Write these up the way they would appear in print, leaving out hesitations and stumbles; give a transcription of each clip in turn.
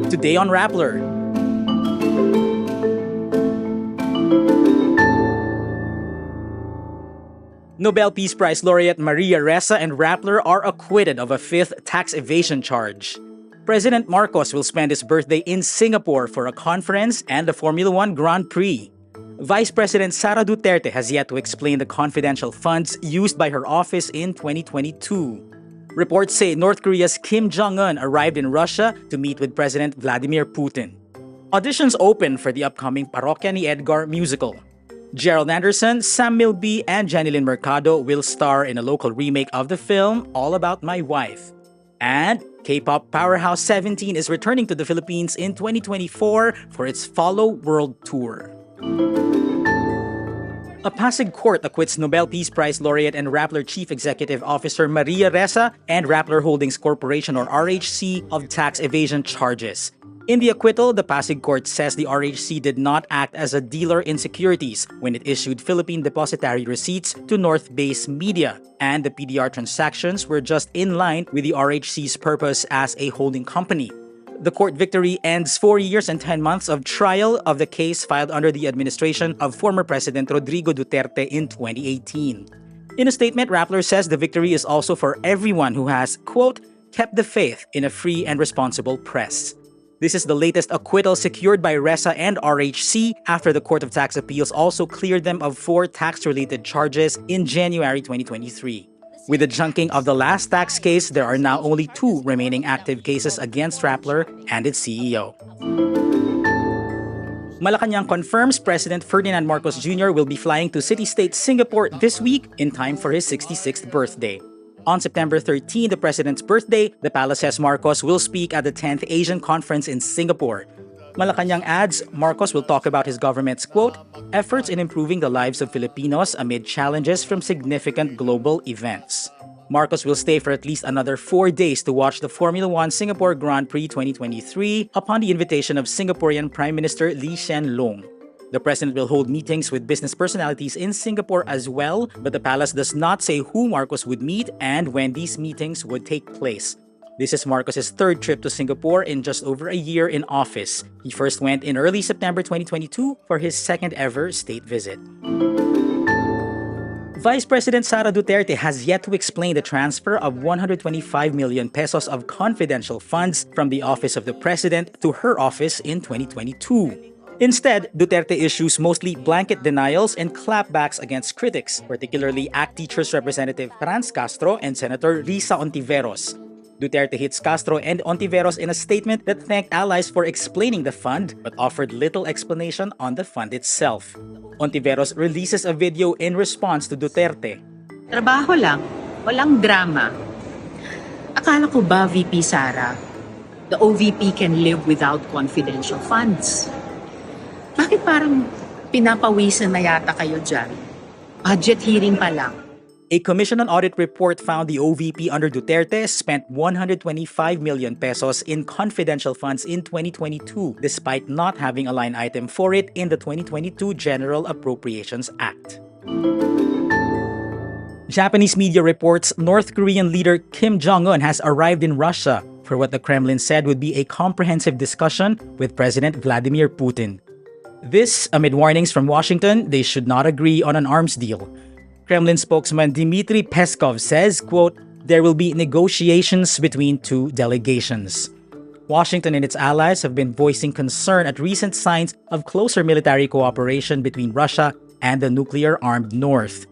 Today on Rappler. Nobel Peace Prize laureate Maria Ressa and Rappler are acquitted of a fifth tax evasion charge. President Marcos will spend his birthday in Singapore for a conference and the Formula One Grand Prix. Vice President Sara Duterte has yet to explain the confidential funds used by her office in 2022. Reports say North Korea's Kim Jong-un arrived in Russia to meet with President Vladimir Putin. Auditions open for the upcoming Parokya ni Edgar musical. Gerald Anderson, Sam Milby, and Jennylyn Mercado will star in a local remake of the film All About My Wife. And K-pop powerhouse 17 is returning to the Philippines in 2024 for its Follow World Tour. A Pasig court acquits Nobel Peace Prize laureate and Rappler Chief Executive Officer Maria Ressa and Rappler Holdings Corporation or RHC of tax evasion charges. In the acquittal, the Pasig court says the RHC did not act as a dealer in securities when it issued Philippine depositary receipts to North Base Media, and the PDR transactions were just in line with the RHC's purpose as a holding company. The court victory ends 4 years and 10 months of trial of the case filed under the administration of former President Rodrigo Duterte in 2018. In a statement, Rappler says the victory is also for everyone who has, quote, kept the faith in a free and responsible press. This is the latest acquittal secured by Ressa and RHC after the Court of Tax Appeals also cleared them of 4 tax-related charges in January 2023. With the junking of the last tax case, there are now only 2 remaining active cases against Rappler and its CEO. Malacanang confirms President Ferdinand Marcos Jr. will be flying to city-state Singapore this week in time for his 66th birthday. On September 13, the president's birthday, the palace says Marcos will speak at the 10th Asian Conference in Singapore. Malacanang adds Marcos will talk about his government's, quote, efforts in improving the lives of Filipinos amid challenges from significant global events. Marcos will stay for at least another 4 days to watch the Formula One Singapore Grand Prix 2023 upon the invitation of Singaporean Prime Minister Lee Hsien Loong. The president will hold meetings with business personalities in Singapore as well, but the palace does not say who Marcos would meet and when these meetings would take place. This is Marcos' 3rd trip to Singapore in just over a year in office. He first went in early September 2022 for his 2nd ever state visit. Vice President Sara Duterte has yet to explain the transfer of 125 million pesos of confidential funds from the office of the president to her office in 2022. Instead, Duterte issues mostly blanket denials and clapbacks against critics, particularly ACT Teachers Representative Franz Castro and Senator Risa Ontiveros. Duterte hits Castro and Ontiveros in a statement that thanked allies for explaining the fund but offered little explanation on the fund itself. Ontiveros releases a video in response to Duterte. Trabaho lang, walang drama. Akala ko ba, VP Sara, the OVP can live without confidential funds? Bakit parang pinapawisan na yata kayo dyan? Budget hearing pa lang. A Commission on Audit report found the OVP under Duterte spent 125 million pesos in confidential funds in 2022 despite not having a line item for it in the 2022 General Appropriations Act. Japanese media reports North Korean leader Kim Jong-un has arrived in Russia for what the Kremlin said would be a comprehensive discussion with President Vladimir Putin. This amid warnings from Washington they should not agree on an arms deal. Kremlin spokesman Dmitry Peskov says, quote, there will be negotiations between 2 delegations. Washington and its allies have been voicing concern at recent signs of closer military cooperation between Russia and the nuclear-armed North.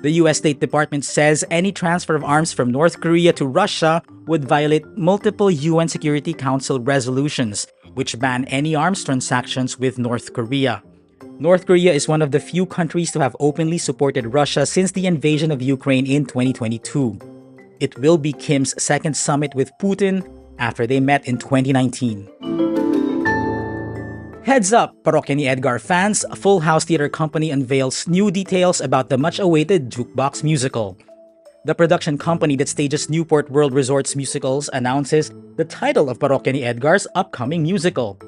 The U.S. State Department says any transfer of arms from North Korea to Russia would violate multiple UN Security Council resolutions, which ban any arms transactions with North Korea. North Korea is one of the few countries to have openly supported Russia since the invasion of Ukraine in 2022. It will be Kim's 2nd summit with Putin after they met in 2019. Heads up, Parokya ni Edgar fans, Full House Theater Company unveils new details about the much-awaited Jukebox musical. The production company that stages Newport World Resort's musicals announces the title of Parokya ni Edgar's upcoming musical.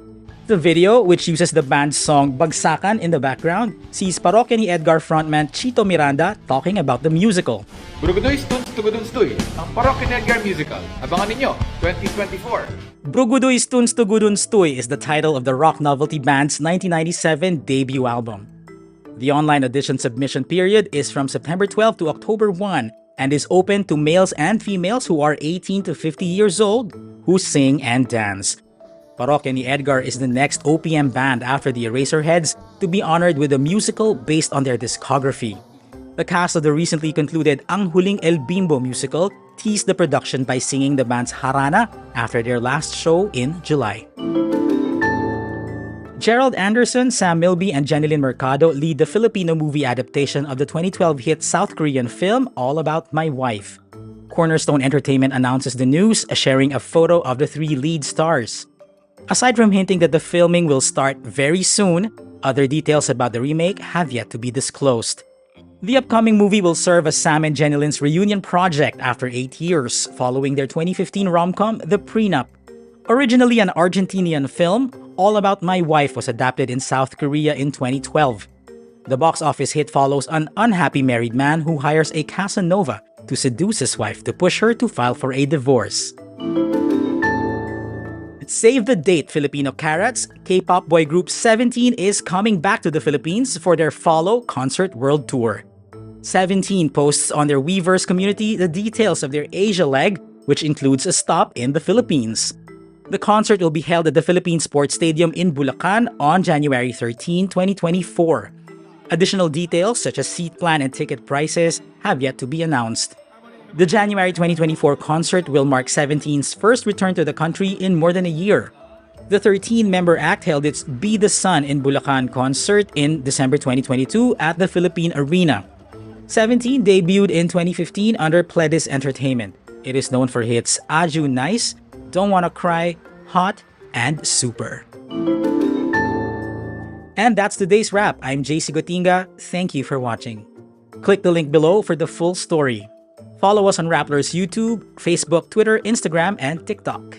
The video, which uses the band's song Bagsakan in the background, sees Parokya ni Edgar frontman Chito Miranda talking about the musical. Brugudoy Stuns Tugudunstoy, ang Parokya ni Edgar musical. Abangan ninyo, 2024. Brugudoy Stuns Tugudunstoy is the title of the rock novelty band's 1997 debut album. The online audition submission period is from September 12 to October 1 and is open to males and females who are 18 to 50 years old who sing and dance. Parokya ni Edgar is the next OPM band after the Eraserheads to be honored with a musical based on their discography. The cast of the recently concluded Ang Huling El Bimbo musical teased the production by singing the band's Harana after their last show in July. Gerald Anderson, Sam Milby, and Jennylyn Mercado lead the Filipino movie adaptation of the 2012 hit South Korean film All About My Wife. Cornerstone Entertainment announces the news, sharing a photo of the three lead stars. Aside from hinting that the filming will start very soon, other details about the remake have yet to be disclosed. The upcoming movie will serve as Sam and Jennylyn's reunion project after 8 years, following their 2015 rom-com The Prenup. Originally an Argentinian film, All About My Wife was adapted in South Korea in 2012. The box office hit follows an unhappy married man who hires a Casanova to seduce his wife to push her to file for a divorce. Save the date, Filipino Carrots. K-pop boy group 17 is coming back to the Philippines for their Follow Concert World Tour. 17 posts on their Weverse community the details of their Asia leg, which includes a stop in the Philippines. The concert will be held at the Philippine Sports Stadium in Bulacan on January 13, 2024. Additional details such as seat plan and ticket prices have yet to be announced. The January 2024 concert will mark 17's first return to the country in more than a year. The 13-member act held its Be the Sun in Bulacan concert in December 2022 at the Philippine Arena. 17 debuted in 2015 under Pledis Entertainment. It is known for hits Aju Nice, Don't Wanna Cry, Hot, and Super. And that's today's wrap. I'm JC Gotinga. Thank you for watching. Click the link below for the full story. Follow us on Rappler's YouTube, Facebook, Twitter, Instagram, and TikTok.